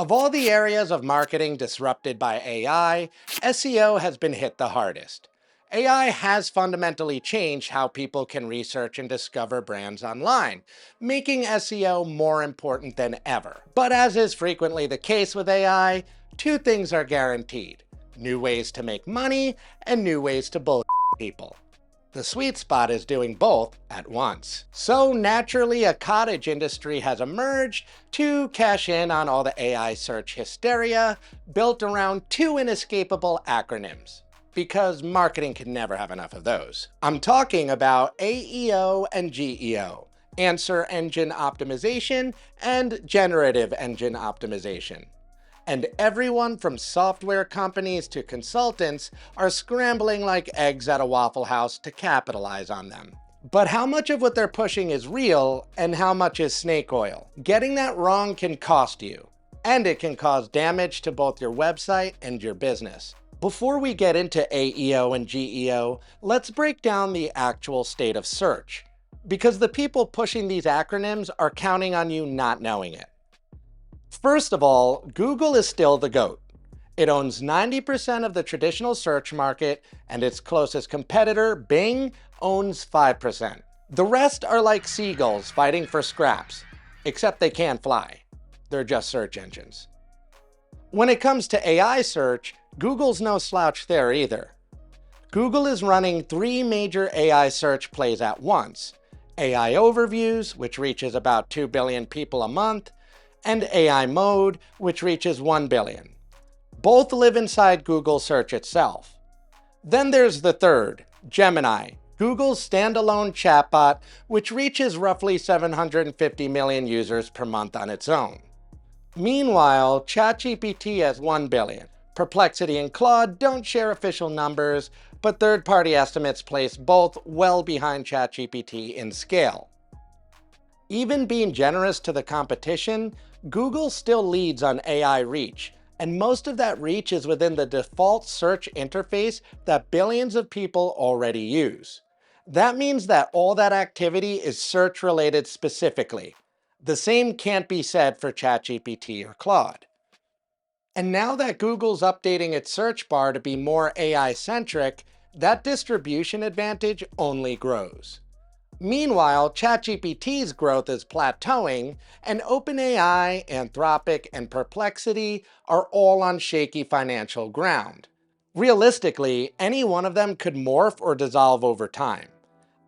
Of all the areas of marketing disrupted by AI, SEO has been hit the hardest. AI has fundamentally changed how people can research and discover brands online, making SEO more important than ever. But as is frequently the case with AI, two things are guaranteed: new ways to make money and new ways to bullshit people. The sweet spot is doing both at once. So naturally, a cottage industry has emerged to cash in on all the AI search hysteria built around two inescapable acronyms, because marketing can never have enough of those. I'm talking about AEO and GEO, answer engine optimization and generative engine optimization. And everyone from software companies to consultants are scrambling like eggs at a Waffle House to capitalize on them. But how much of what they're pushing is real and how much is snake oil? Getting that wrong can cost you, and it can cause damage to both your website and your business. Before we get into AEO and GEO, let's break down the actual state of search, because the people pushing these acronyms are counting on you not knowing it. First of all, Google is still the GOAT. It owns 90% of the traditional search market, and its closest competitor, Bing, owns 5%. The rest are like seagulls fighting for scraps, except they can't fly. They're just search engines. When it comes to AI search, Google's no slouch there either. Google is running three major AI search plays at once: AI Overviews, which reaches about 2 billion people a month, and AI Mode, which reaches 1 billion. Both live inside Google Search itself. Then there's the third, Gemini, Google's standalone chatbot, which reaches roughly 750 million users per month on its own. Meanwhile, ChatGPT has 1 billion. Perplexity and Claude don't share official numbers, but third-party estimates place both well behind ChatGPT in scale. Even being generous to the competition, Google still leads on AI reach, and most of that reach is within the default search interface that billions of people already use. That means that all that activity is search-related specifically. The same can't be said for ChatGPT or Claude. And now that Google's updating its search bar to be more AI-centric, that distribution advantage only grows. Meanwhile, ChatGPT's growth is plateauing, and OpenAI, Anthropic, and Perplexity are all on shaky financial ground. Realistically, any one of them could morph or dissolve over time.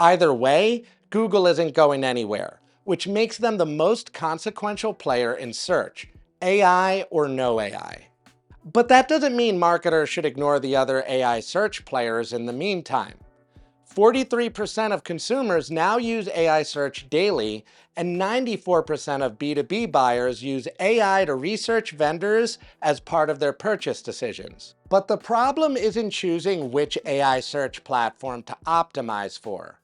Either way, Google isn't going anywhere, which makes them the most consequential player in search, AI or no AI. But that doesn't mean marketers should ignore the other AI search players in the meantime. 43% of consumers now use AI search daily, and 94% of B2B buyers use AI to research vendors as part of their purchase decisions. But the problem isn't choosing which AI search platform to optimize for.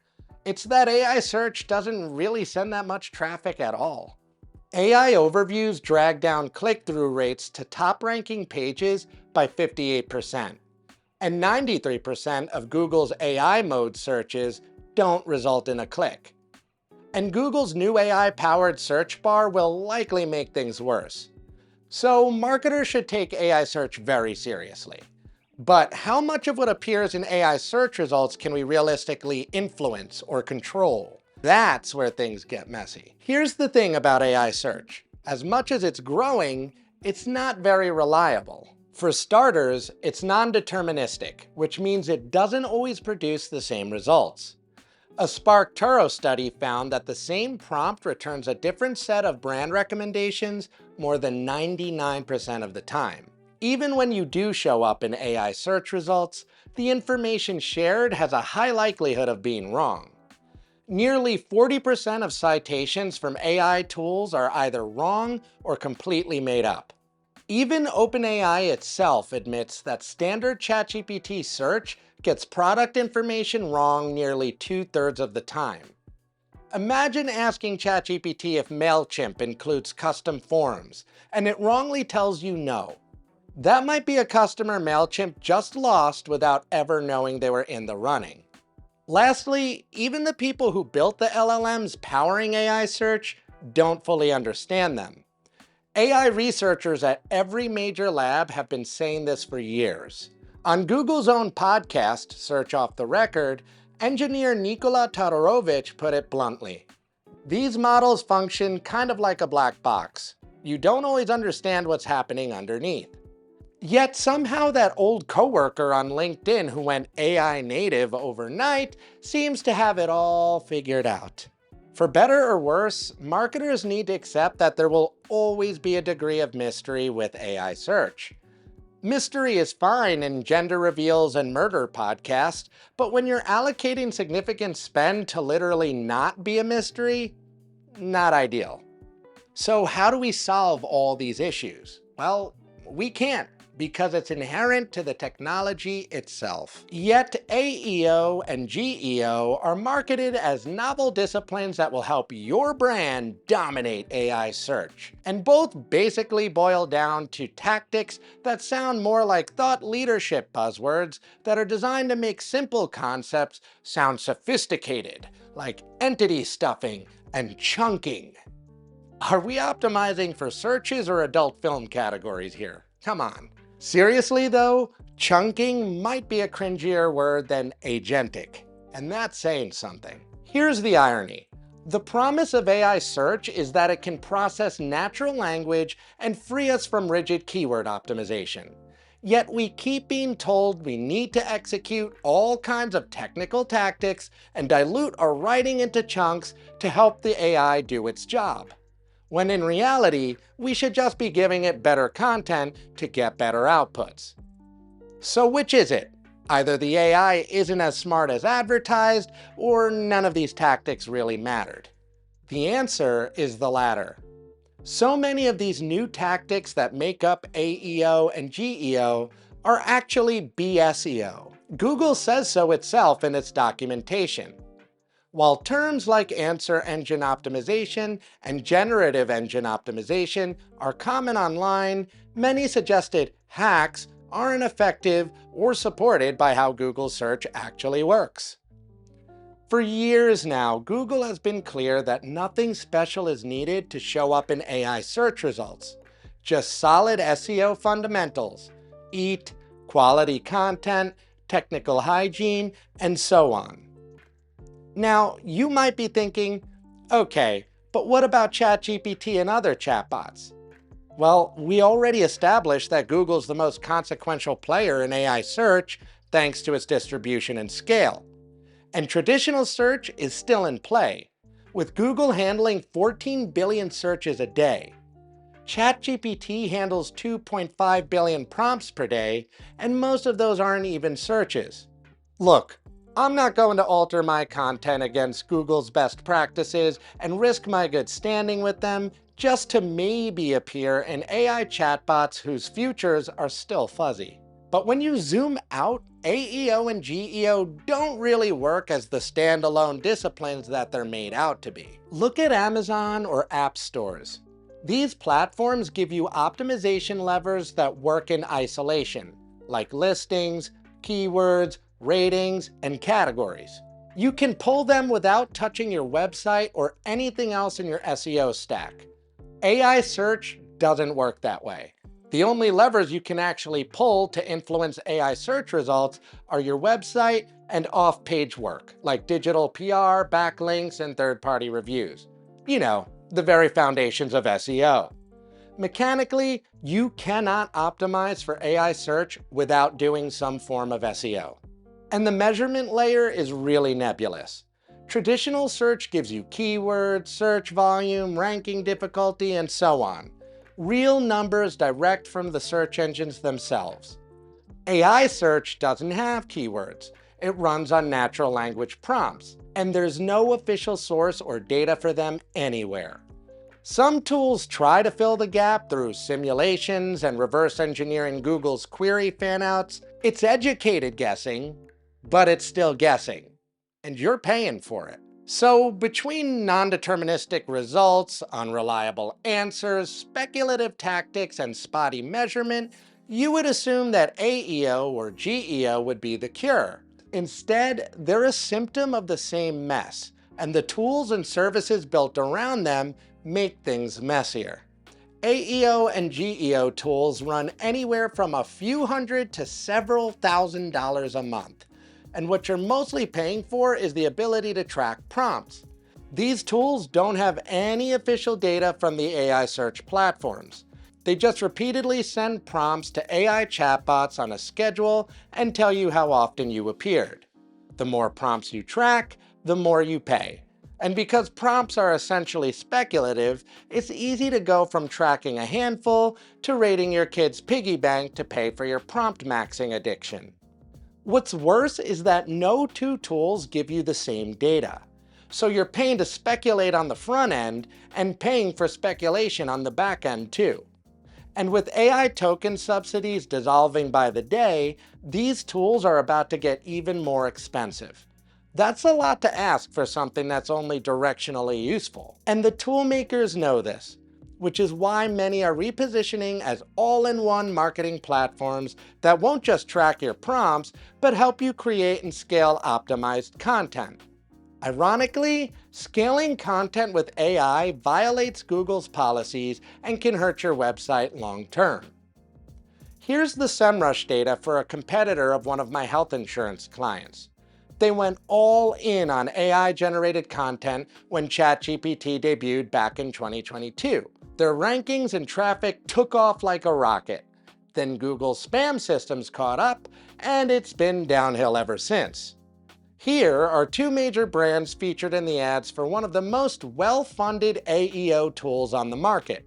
It's that AI search doesn't really send that much traffic at all. AI Overviews drag down click-through rates to top-ranking pages by 58%. And 93% of Google's AI mode searches don't result in a click. And Google's new AI-powered search bar will likely make things worse. So marketers should take AI search very seriously. But how much of what appears in AI search results can we realistically influence or control? That's where things get messy. Here's the thing about AI search. As much as it's growing, it's not very reliable. For starters, it's non-deterministic, which means it doesn't always produce the same results. A Spark Turo study found that the same prompt returns a different set of brand recommendations more than 99% of the time. Even when you do show up in AI search results, the information shared has a high likelihood of being wrong. Nearly 40% of citations from AI tools are either wrong or completely made up. Even OpenAI itself admits that standard ChatGPT search gets product information wrong nearly 2/3 of the time. Imagine asking ChatGPT if MailChimp includes custom forms, and it wrongly tells you no. That might be a customer MailChimp just lost without ever knowing they were in the running. Lastly, even the people who built the LLMs powering AI search don't fully understand them. AI researchers at every major lab have been saying this for years. On Google's own podcast, Search Off the Record, engineer Nikola Todorovic put it bluntly. These models function kind of like a black box. You don't always understand what's happening underneath. Yet somehow that old coworker on LinkedIn who went AI native overnight seems to have it all figured out. For better or worse, marketers need to accept that there will always be a degree of mystery with AI search. Mystery is fine in gender reveals and murder podcasts, but when you're allocating significant spend to literally not be a mystery, not ideal. So how do we solve all these issues? Well, we can't, because it's inherent to the technology itself. Yet AEO and GEO are marketed as novel disciplines that will help your brand dominate AI search. And both basically boil down to tactics that sound more like thought leadership buzzwords that are designed to make simple concepts sound sophisticated, like entity stuffing and chunking. Are we optimizing for searches or adult film categories here? Come on. Seriously though, chunking might be a cringier word than agentic, and that's saying something. Here's the irony. The promise of AI search is that it can process natural language and free us from rigid keyword optimization. Yet we keep being told we need to execute all kinds of technical tactics and dilute our writing into chunks to help the AI do its job, when in reality, we should just be giving it better content to get better outputs. So which is it? Either the AI isn't as smart as advertised, or none of these tactics really mattered. The answer is the latter. So many of these new tactics that make up AEO and GEO are actually BSEO. Google says so itself in its documentation. While terms like answer engine optimization and generative engine optimization are common online, many suggested hacks aren't effective or supported by how Google search actually works. For years now, Google has been clear that nothing special is needed to show up in AI search results. Just solid SEO fundamentals: EAT, quality content, technical hygiene, and so on. Now, you might be thinking, okay, but what about ChatGPT and other chatbots? Well, we already established that Google's the most consequential player in AI search thanks to its distribution and scale. And traditional search is still in play, with Google handling 14 billion searches a day. ChatGPT handles 2.5 billion prompts per day, and most of those aren't even searches. Look, I'm not going to alter my content against Google's best practices and risk my good standing with them just to maybe appear in AI chatbots whose futures are still fuzzy. But when you zoom out, AEO and GEO don't really work as the standalone disciplines that they're made out to be. Look at Amazon or app stores. These platforms give you optimization levers that work in isolation, like listings, keywords, ratings, and categories. You can pull them without touching your website or anything else in your SEO stack. AI search doesn't work that way. The only levers you can actually pull to influence AI search results are your website and off-page work, like digital PR, backlinks, and third-party reviews. You know, the very foundations of SEO. Mechanically, you cannot optimize for AI search without doing some form of SEO. And the measurement layer is really nebulous. Traditional search gives you keywords, search volume, ranking difficulty, and so on. Real numbers direct from the search engines themselves. AI search doesn't have keywords. It runs on natural language prompts, and there's no official source or data for them anywhere. Some tools try to fill the gap through simulations and reverse engineering Google's query fanouts. It's educated guessing, but it's still guessing, and you're paying for it. So between non-deterministic results, unreliable answers, speculative tactics, and spotty measurement, you would assume that AEO or GEO would be the cure. Instead, they're a symptom of the same mess, and the tools and services built around them make things messier. AEO and GEO tools run anywhere from a few hundred to several $1,000s a month. And what you're mostly paying for is the ability to track prompts. These tools don't have any official data from the AI search platforms. They just repeatedly send prompts to AI chatbots on a schedule and tell you how often you appeared. The more prompts you track, the more you pay. And because prompts are essentially speculative, it's easy to go from tracking a handful to raiding your kid's piggy bank to pay for your prompt maxing addiction. What's worse is that no two tools give you the same data. So you're paying to speculate on the front end and paying for speculation on the back end too. And with AI token subsidies dissolving by the day, these tools are about to get even more expensive. That's a lot to ask for something that's only directionally useful. And the tool makers know this, which is why many are repositioning as all-in-one marketing platforms that won't just track your prompts, but help you create and scale optimized content. Ironically, scaling content with AI violates Google's policies and can hurt your website long-term. Here's the SEMrush data for a competitor of one of my health insurance clients. They went all in on AI-generated content when ChatGPT debuted back in 2022. Their rankings and traffic took off like a rocket. Then Google's spam systems caught up, and it's been downhill ever since. Here are two major brands featured in the ads for one of the most well-funded AEO tools on the market.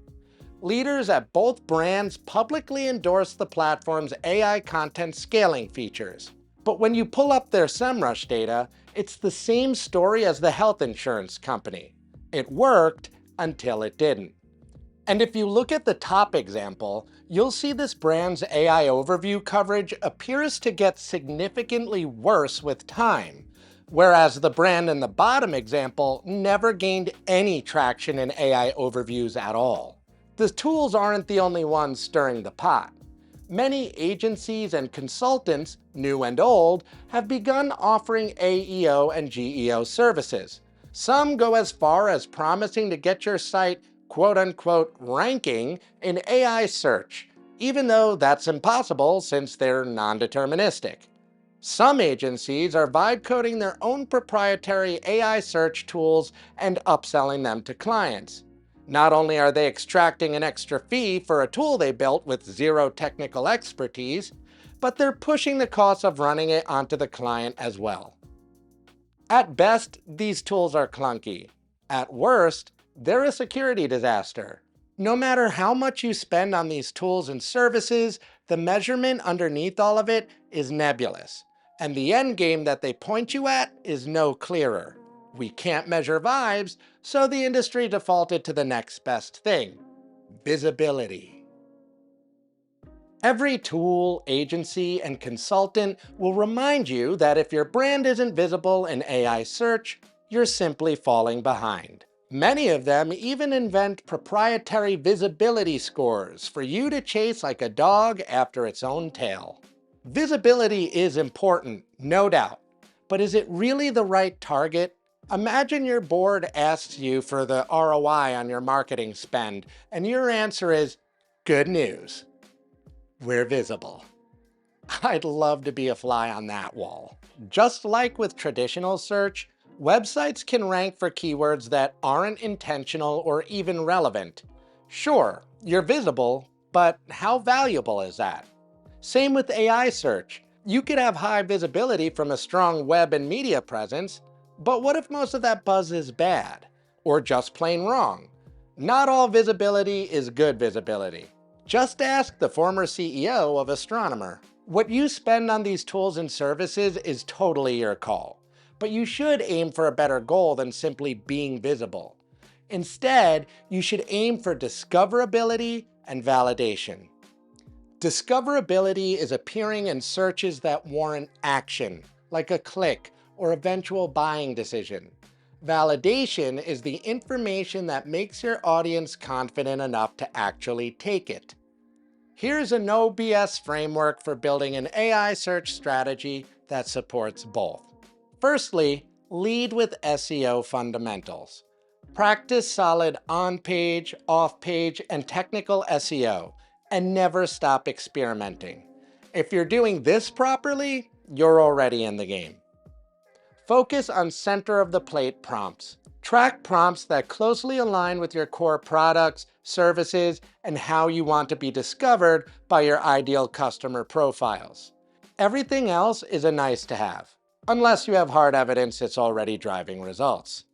Leaders at both brands publicly endorse the platform's AI content scaling features. But when you pull up their SEMrush data, it's the same story as the health insurance company. It worked until it didn't. And if you look at the top example, you'll see this brand's AI overview coverage appears to get significantly worse with time, whereas the brand in the bottom example never gained any traction in AI overviews at all. The tools aren't the only ones stirring the pot. Many agencies and consultants, new and old, have begun offering AEO and GEO services. Some go as far as promising to get your site quote-unquote ranking in AI search, even though that's impossible since they're non-deterministic. Some agencies are vibe coding their own proprietary AI search tools and upselling them to clients. Not only are they extracting an extra fee for a tool they built with zero technical expertise, but they're pushing the cost of running it onto the client as well. At best, these tools are clunky. At worst, they're a security disaster. No matter how much you spend on these tools and services, the measurement underneath all of it is nebulous. And the end game that they point you at is no clearer. We can't measure vibes, so the industry defaulted to the next best thing: visibility. Every tool, agency, and consultant will remind you that if your brand isn't visible in AI search, you're simply falling behind. Many of them even invent proprietary visibility scores for you to chase like a dog after its own tail. Visibility is important, no doubt, but is it really the right target? Imagine your board asks you for the ROI on your marketing spend, and your answer is, good news, we're visible. I'd love to be a fly on that wall. Just like with traditional search, websites can rank for keywords that aren't intentional or even relevant. Sure, you're visible, but how valuable is that? Same with AI search. You could have high visibility from a strong web and media presence, but what if most of that buzz is bad, or just plain wrong? Not all visibility is good visibility. Just ask the former CEO of Astronomer. What you spend on these tools and services is totally your call, but you should aim for a better goal than simply being visible. Instead, you should aim for discoverability and validation. Discoverability is appearing in searches that warrant action, like a click or eventual buying decision. Validation is the information that makes your audience confident enough to actually take it. Here's a no BS framework for building an AI search strategy that supports both. Firstly, lead with SEO fundamentals. Practice solid on-page, off-page, and technical SEO, and never stop experimenting. If you're doing this properly, you're already in the game. Focus on center-of-the-plate prompts. Track prompts that closely align with your core products, services, and how you want to be discovered by your ideal customer profiles. Everything else is a nice to have, unless you have hard evidence it's already driving results.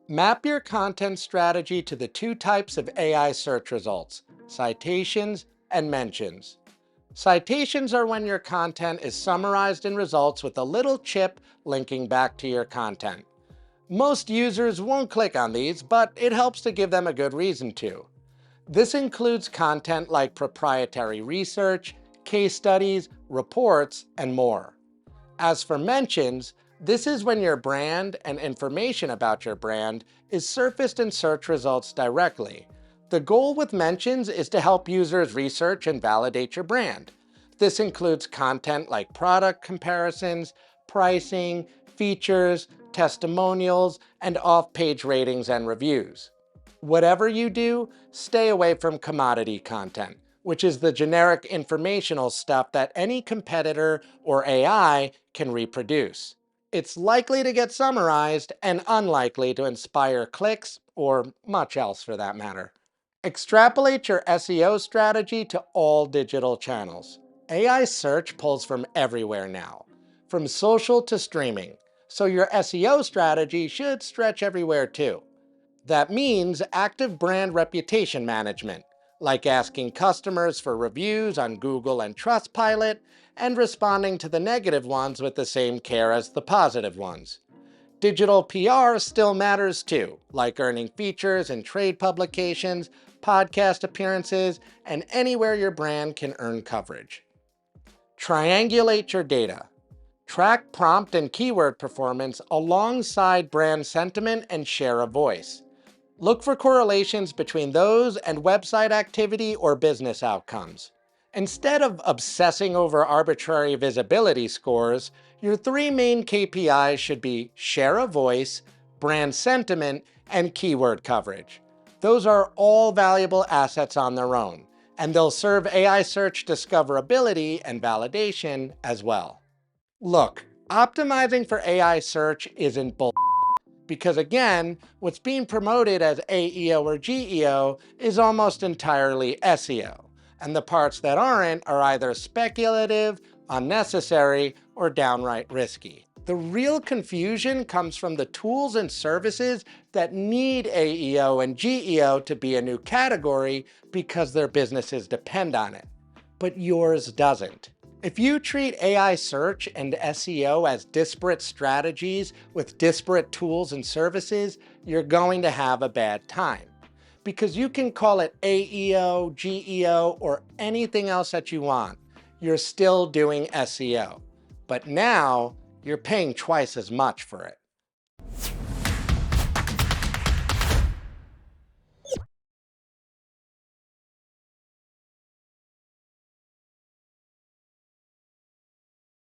Map your content strategy to the two types of AI search results: citations and mentions. Citations are when your content is summarized in results with a little chip linking back to your content. Most users won't click on these, but it helps to give them a good reason to. This includes content like proprietary research, case studies, reports, and more. As for mentions, this is when your brand and information about your brand is surfaced in search results directly. The goal with mentions is to help users research and validate your brand. This includes content like product comparisons, pricing, features, testimonials, and off-page ratings and reviews. Whatever you do, stay away from commodity content, which is the generic informational stuff that any competitor or AI can reproduce. It's likely to get summarized and unlikely to inspire clicks or much else for that matter. Extrapolate your SEO strategy to all digital channels. AI search pulls from everywhere now, from social to streaming, so your SEO strategy should stretch everywhere too. That means active brand reputation management, like asking customers for reviews on Google and Trustpilot, and responding to the negative ones with the same care as the positive ones. Digital PR still matters too, like earning features in trade publications, podcast appearances, and anywhere your brand can earn coverage. Triangulate your data. Track prompt and keyword performance alongside brand sentiment and share of voice. Look for correlations between those and website activity or business outcomes. Instead of obsessing over arbitrary visibility scores, your three main KPIs should be share of voice, brand sentiment, and keyword coverage. Those are all valuable assets on their own, and they'll serve AI search discoverability and validation as well. Look, optimizing for AI search isn't bull. Because again, what's being promoted as AEO or GEO is almost entirely SEO, and the parts that aren't are either speculative, unnecessary, or downright risky. The real confusion comes from the tools and services that need AEO and GEO to be a new category because their businesses depend on it, but yours doesn't. If you treat AI search and SEO as disparate strategies with disparate tools and services, you're going to have a bad time. Because you can call it AEO, GEO, or anything else that you want, you're still doing SEO. But now, you're paying twice as much for it.